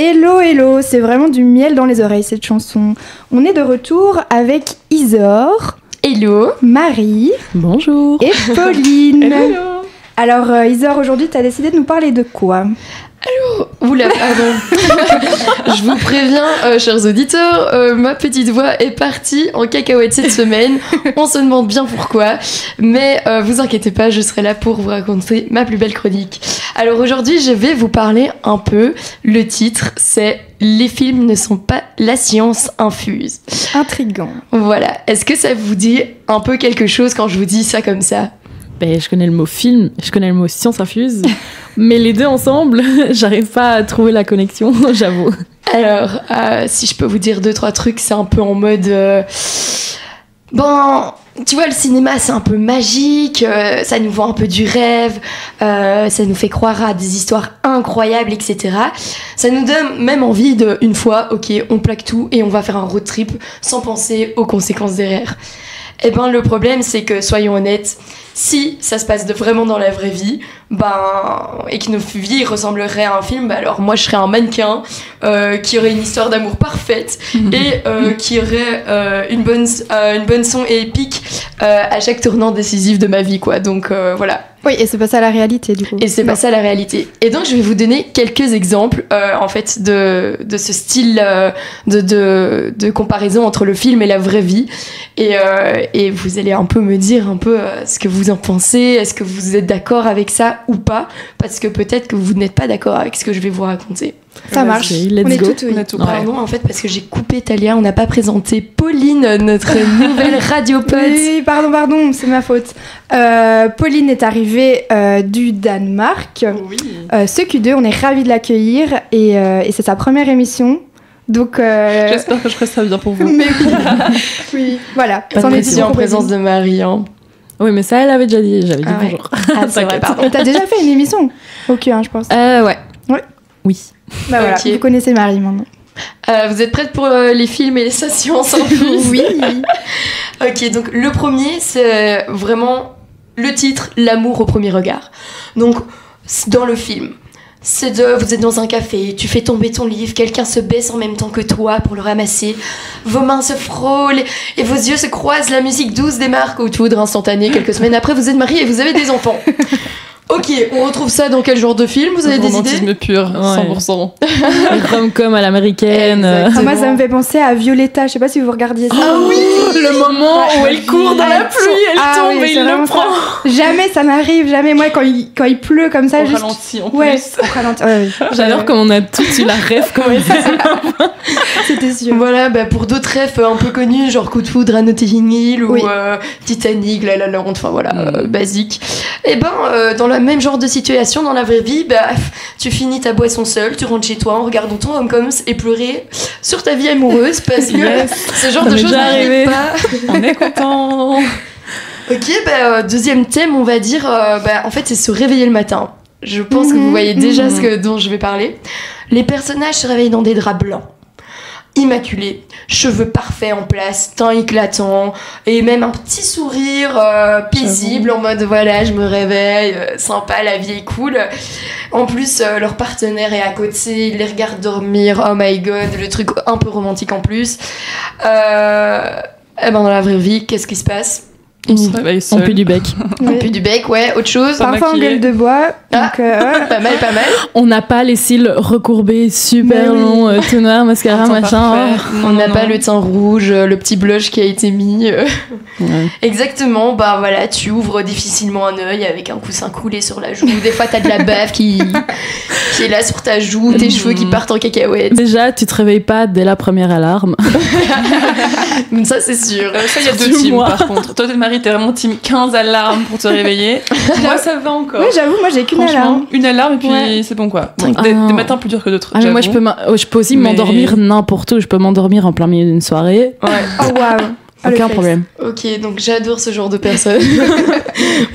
Hello, hello, c'est vraiment du miel dans les oreilles cette chanson. On est de retour avec Isor, hello, Marie, bonjour, et Pauline. Hello. Alors Isor, aujourd'hui tu as décidé de nous parler de quoi ? Oula, pardon. Je vous préviens, chers auditeurs, ma petite voix est partie en cacahuète cette semaine. On se demande bien pourquoi. Mais vous inquiétez pas, je serai là pour vous raconter ma plus belle chronique. Alors aujourd'hui, je vais vous parler un peu. Le titre, c'est « Les films ne sont pas la science infuse ». Intriguant. Voilà. Est-ce que ça vous dit un peu quelque chose quand je vous dis ça comme ça ? Ben, je connais le mot film, je connais le mot science infuse, mais les deux ensemble, j'arrive pas à trouver la connexion, j'avoue. Alors, si je peux vous dire 2-3 trucs, c'est un peu en mode... Bon, tu vois, le cinéma, c'est un peu magique, ça nous vend un peu du rêve, ça nous fait croire à des histoires incroyables, etc. Ça nous donne même envie de, une fois, ok, on plaque tout et on va faire un road trip sans penser aux conséquences derrière. Eh ben, le problème, c'est que, soyons honnêtes, si ça se passe vraiment dans la vraie vie, et que nos vies ressembleraient à un film, alors moi je serais un mannequin qui aurait une histoire d'amour parfaite et qui aurait une bonne son épique à chaque tournant décisif de ma vie, quoi. Donc voilà. Oui, et c'est pas ça la réalité du coup. Et c'est pas ça la réalité. Et donc je vais vous donner quelques exemples en fait de ce style de comparaison entre le film et la vraie vie. Et vous allez un peu me dire un peu ce que vous en pensez. Est-ce que vous êtes d'accord avec ça ou pas? Parce que peut-être que vous n'êtes pas d'accord avec ce que je vais vous raconter. Ça marche, let's on est go. tout oui. Pardon, en fait, parce que j'ai coupé Talia, on n'a pas présenté Pauline, notre nouvelle radiopote. Oui, pardon, c'est ma faute. Pauline est arrivée du Danemark. Oui. Ce Q2, on est ravis de l'accueillir et c'est sa première émission. Donc, J'espère que je ferai ça bien pour vous. Mais oui, voilà. Pas de pression en présence de Marie. Hein. Oui, mais ça, elle avait déjà dit, j'avais dit Ah ouais. bonjour. Ah, c'est vrai, pardon. Et t'as déjà fait une émission au Q1, je pense. Ouais. Ouais. Oui. Bah voilà, Ok. vous connaissez Marie maintenant. Vous êtes prêtes pour les films et les sciences infuses? Oui. Ok, donc le premier, c'est vraiment le titre, l'amour au premier regard. Donc, dans le film, vous êtes dans un café, tu fais tomber ton livre, quelqu'un se baisse en même temps que toi pour le ramasser, vos mains se frôlent et vos yeux se croisent, la musique douce démarre, coup de foudre instantané, quelques semaines après vous êtes mariés et vous avez des enfants. Ok, on retrouve ça dans quel genre de film? Vous avez des idées? Romantisme pur, 100%. Rom-com à l'américaine. Exactement. Moi, ça me fait penser à Violetta. Je sais pas si vous regardiez ça. Ah oui, le moment où elle court dans la pluie, elle tombe oui, et c'est il le vraiment prend. ça. Jamais ça m'arrive, jamais. Moi, quand il pleut comme ça, Au juste... ralenti en Ouais, plus. au ralenti. Ouais, oui. J'adore comme on a tous eu la rêve quand même. C'était sûr. Voilà, pour d'autres refs un peu connus, genre Coup de foudre à Notting Hill ou Oui. Titanic, La La Land, enfin voilà, basique. Et dans le même genre de situation, dans la vraie vie, tu finis ta boisson seule, tu rentres chez toi en regardant ton rom-coms et pleurer sur ta vie amoureuse parce que ce genre Ça de m'est choses déjà n'arrive arrivé. pas. On est content. Ok, deuxième thème, on va dire, en fait, c'est se réveiller le matin. Je pense que vous voyez déjà dont je vais parler. Les personnages se réveillent dans des draps blancs, immaculés, cheveux parfaits en place, teint éclatant, et même un petit sourire paisible, en mode voilà, je me réveille, sympa, la vie est cool. En plus, leur partenaire est à côté, il les regarde dormir, oh my god, le truc un peu romantique en plus. Dans la vraie vie, qu'est-ce qui se passe? On se réveille On seul. pue du bec. On pue du bec, ouais, autre chose. Pas Parfois en maquillée. gueule de bois. Ah. Donc, Pas mal. On n'a pas les cils recourbés, super Mais oui. longs, tout noir, mascara, Un temps machin. parfait. On n'a pas le teint rouge, le petit blush qui a été mis. Ouais. Exactement, voilà, tu ouvres difficilement un œil avec un coussin coulé sur la joue. Des fois, t'as de la bave qui est là sur ta joue, tes cheveux qui partent en cacahuètes. Déjà, tu te réveilles pas dès la première alarme. Ça, c'est sûr. Ça, il y a deux Surtout teams moi. par contre. Toi, Marie, t'es vraiment team 15 alarmes pour te réveiller. Moi, ça va encore. oui, j'avoue, moi j'ai qu'une Franchement, alarme. une alarme et puis Ouais. c'est bon quoi. Bon, Ah. des matins plus durs que d'autres. Ah, mais moi, j'avoue. je peux aussi Mais- m'endormir n'importe où. Je peux m'endormir en plein milieu d'une soirée. Ouais. Oh waouh. Ah, le Aucun flex. problème. Ok, donc j'adore ce genre de personnes.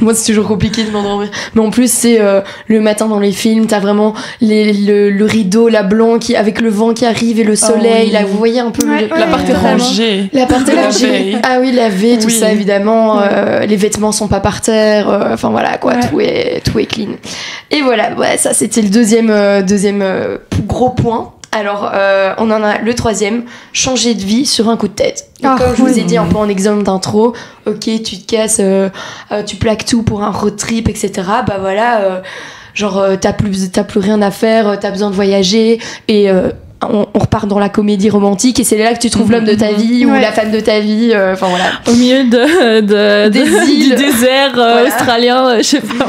Moi, c'est toujours compliqué de m'endormir. Mais en plus, c'est le matin dans les films, t'as vraiment le rideau, la blanc avec le vent qui arrive et le soleil. oui. Là, vous voyez un peu Ouais, La partie totalement. rangée. la partie La rangée. veille. Ah oui, laver, tout Oui. ça évidemment. Les vêtements sont pas par terre. Enfin voilà, quoi, Ouais. tout est clean. Et voilà, ouais, ça c'était le deuxième gros point. Alors, on en a le 3e, changer de vie sur un coup de tête. Donc, comme je vous ai dit un peu en exemple d'intro, ok, tu te casses, tu plaques tout pour un road trip, etc. Bah voilà, t'as plus rien à faire, t'as besoin de voyager et on repart dans la comédie romantique et c'est là que tu trouves l'homme de ta vie ou la femme de ta vie, enfin voilà. Au milieu des îles. du désert australien, je sais pas.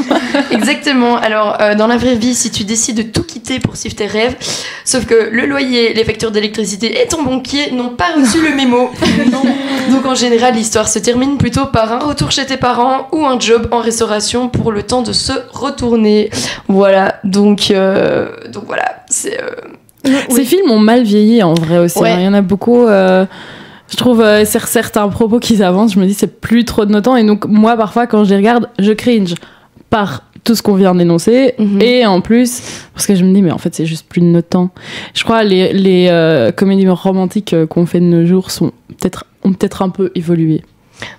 Exactement. Alors, dans la vraie vie, si tu décides de tout quitter pour suivre tes rêves, sauf que le loyer, les factures d'électricité et ton banquier n'ont pas reçu le mémo. Donc, en général, l'histoire se termine plutôt par un retour chez tes parents ou un job en restauration pour le temps de se retourner. Voilà. Donc voilà. C'est... Ces films ont mal vieilli en vrai aussi. Il y en a beaucoup. Je trouve certains propos qu'ils avancent, je me dis c'est plus trop de notre temps. Et donc moi parfois quand je les regarde, je cringe par tout ce qu'on vient d'énoncer et en plus parce que je me dis mais en fait c'est juste plus de notre temps. Je crois les comédies romantiques qu'on fait de nos jours ont peut-être un peu évolué.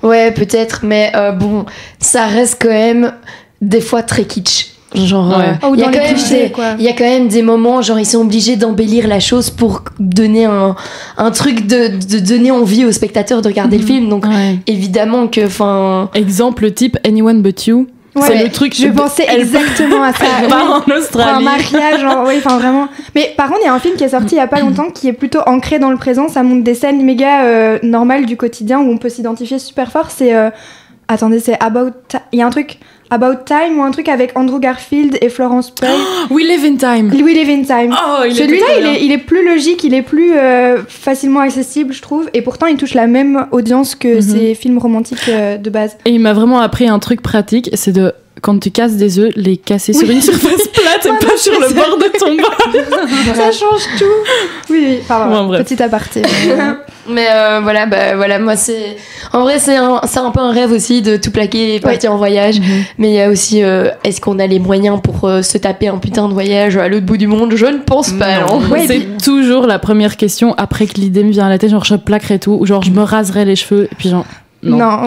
Ouais peut-être, mais bon ça reste quand même des fois très kitsch. Genre il y a quand même des moments genre ils sont obligés d'embellir la chose pour donner un truc de donner envie aux spectateurs de regarder le film, donc évidemment que enfin exemple type Anyone But You. C'est le truc. Je pensais exactement à ça. Elle part en Australie. Pour un mariage, enfin vraiment. Mais par contre, il y a un film qui est sorti il y a pas longtemps qui est plutôt ancré dans le présent. Ça montre des scènes méga normales du quotidien où on peut s'identifier super fort. C'est attendez, c'est il y a un truc About Time ou un truc avec Andrew Garfield et Florence Pugh. We Live in Time. We Live in Time. Oh, celui-là, il est plus logique, il est plus facilement accessible, je trouve. Et pourtant, il touche la même audience que ces films romantiques de base. Et il m'a vraiment appris un truc pratique, c'est de quand tu casses des œufs, les casser sur une surface plate et pas sur le bord de ton bol. Ça change tout. Oui, pardon. Petit aparté. Mais voilà, moi c'est... En vrai, c'est un peu un rêve aussi de tout plaquer et partir en voyage. Mais il y a aussi, est-ce qu'on a les moyens pour se taper un putain de voyage à l'autre bout du monde ? Je ne pense pas, non. C'est toujours la première question après que l'idée me vient à la tête, genre je plaquerai tout, ou genre je me raserai les cheveux, et puis genre... Non.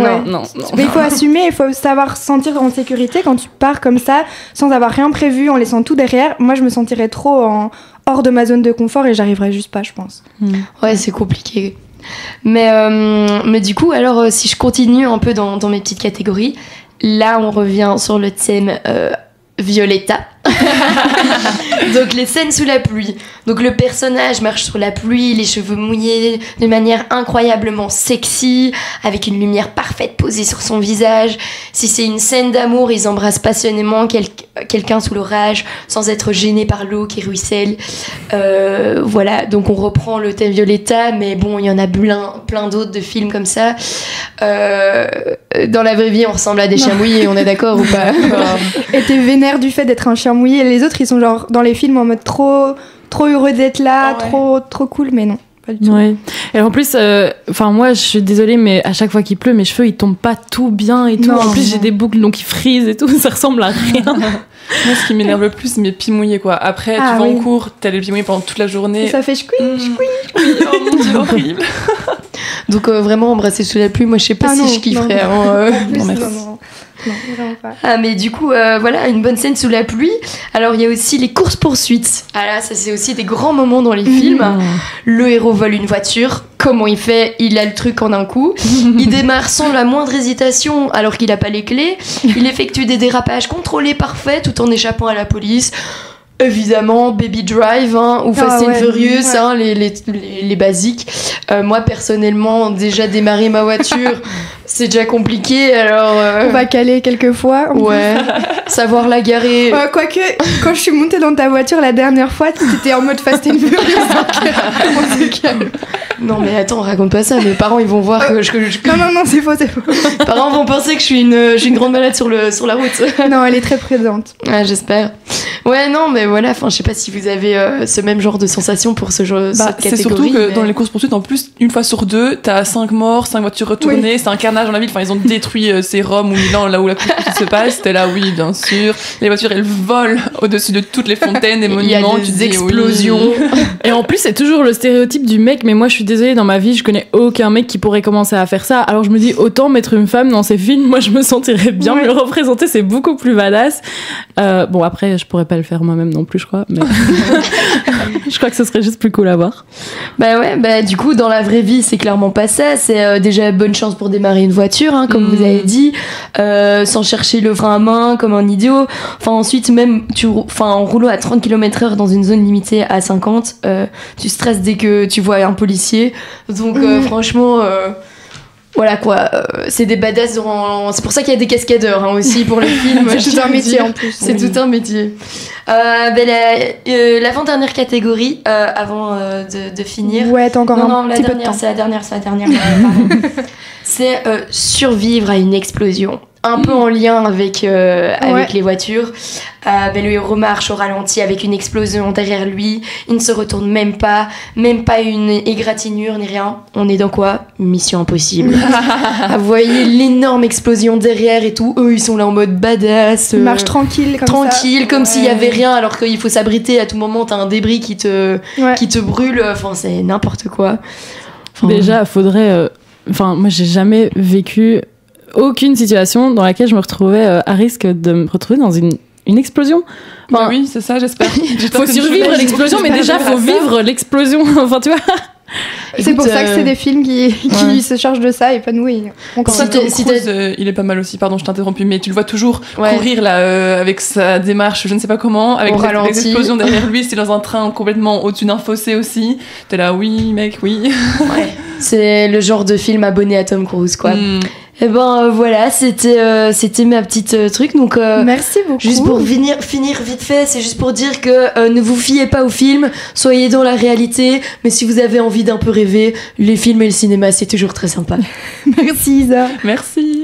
Mais il faut assumer, il faut savoir se sentir en sécurité quand tu pars comme ça, sans avoir rien prévu, en laissant tout derrière. Moi, je me sentirais trop hors de ma zone de confort et j'arriverais juste pas, je pense. Ouais, c'est compliqué. Mais du coup, alors, si je continue un peu dans mes petites catégories, là, on revient sur le thème Violetta. Donc les scènes sous la pluie. Donc le personnage marche sur la pluie, les cheveux mouillés de manière incroyablement sexy, avec une lumière parfaite posée sur son visage. Si c'est une scène d'amour, ils embrassent passionnément quelqu'un sous l'orage, sans être gênés par l'eau qui ruisselle. Voilà, donc on reprend le thème Violetta, mais bon, il y en a plein d'autres de films comme ça. Dans la vraie vie, on ressemble à des chiens mouillés, on est d'accord ou pas? Et t'es vénère du fait d'être un chien mouillé, et les autres, ils sont genre dans les films en mode trop heureux d'être là, trop cool, mais non. Pas du tout. Ouais. Et en plus, moi, je suis désolée, mais à chaque fois qu'il pleut, mes cheveux, ils tombent pas tout bien et tout. En plus, j'ai des boucles, donc ils frisent et tout. Ça ressemble à rien. Moi, ce qui m'énerve le plus, c'est mes pieds mouillés, quoi. Après, tu vas en cours, t'as les pieds mouillés pendant toute la journée. Et ça fait ch'quing. Oh mon Dieu, horrible. Donc vraiment, embrasser sous la pluie, moi, je sais pas si je kifferais. Non, vraiment pas. Ah, mais du coup, voilà, une bonne scène sous la pluie. Alors, il y a aussi les courses-poursuites. Ah là, ça, c'est aussi des grands moments dans les films. Le héros vole une voiture. Comment il fait ? Il a le truc en un coup. Il démarre sans la moindre hésitation alors qu'il n'a pas les clés. Il effectue des dérapages contrôlés parfaits tout en échappant à la police. Évidemment, Baby Drive ou Fast and Furious, les basiques. Moi, personnellement, déjà démarrer ma voiture, c'est déjà compliqué. Alors, on va caler quelques fois. Ouais, savoir la garer. Quoique, quand je suis montée dans ta voiture la dernière fois, t'étais en mode Fast and Furious. On se calme. Non, mais attends, raconte pas ça. Mes parents, ils vont voir que je... Non, c'est faux. Mes parents vont penser que je suis une grande malade sur la route. Non, elle est très présente. Ah, j'espère. Ouais, non, mais voilà, je sais pas si vous avez ce même genre de sensation pour cette catégorie. C'est surtout que dans les courses-poursuites, en plus, une fois sur deux, t'as 5 morts, 5 voitures retournées, c'est un carnage dans la ville. Enfin, ils ont détruit ces Roms ou Milan, là où la course-poursuite se passe. C'était là, oui, bien sûr. Les voitures, elles volent au-dessus de toutes les fontaines, des monuments. Il y a des explosions. Et en plus, c'est toujours le stéréotype du mec, mais moi, je suis désolée, dans ma vie, je connais aucun mec qui pourrait commencer à faire ça. Alors je me dis, autant mettre une femme dans ces films, moi je me sentirais bien mieux représentée, c'est beaucoup plus badass. Bon, après, je pourrais pas le faire moi-même non plus, je crois. Mais je crois que ce serait juste plus cool à voir. Bah ouais, bah du coup, dans la vraie vie, c'est clairement pas ça. C'est déjà bonne chance pour démarrer une voiture, hein, comme vous avez dit, sans chercher le frein à main, comme un idiot. Enfin, ensuite, même en roulant à 30 km/h dans une zone limitée à 50, tu stresses dès que tu vois un policier. Donc, franchement... voilà quoi, c'est des badass c'est pour ça qu'il y a des cascadeurs hein, aussi pour le film. C'est tout un métier en plus. C'est tout un métier. L'avant-dernière catégorie, avant de finir. Ouais, t'as encore un petit peu de temps. C'est la dernière. Pardon. C'est survivre à une explosion. Un peu en lien avec les voitures. Le héros marche au ralenti avec une explosion derrière lui. Il ne se retourne même pas une égratignure ni rien. On est dans quoi ? Mission impossible. Vous voyez l'énorme explosion derrière et tout. Eux, ils sont là en mode badass. Ils marchent tranquille comme s'il y avait rien, alors qu'il faut s'abriter à tout moment. T'as un débris qui te brûle. Enfin, c'est n'importe quoi. Déjà, faudrait. Moi, j'ai jamais vécu aucune situation dans laquelle je me retrouvais à risque de me retrouver dans une explosion. Bah oui, c'est ça, j'espère. Faut survivre à l'explosion, mais déjà, faut vivre l'explosion. Enfin, tu vois. C'est pour ça que c'est des films qui se chargent de ça et pas nous. Il est pas mal aussi, pardon, je t'ai interrompu, mais tu le vois toujours courir là avec sa démarche, je ne sais pas comment, avec les explosions derrière lui, c'est dans un train complètement au-dessus d'un fossé aussi. T'es là, oui, mec, oui. Ouais. C'est le genre de film abonné à Tom Cruise, quoi. Et voilà, c'était ma petite truc. Donc merci beaucoup. Juste pour finir vite fait, c'est juste pour dire que ne vous fiez pas aux films, soyez dans la réalité. Mais si vous avez envie d'un peu rêver, les films et le cinéma, c'est toujours très sympa. Merci Isa. Merci.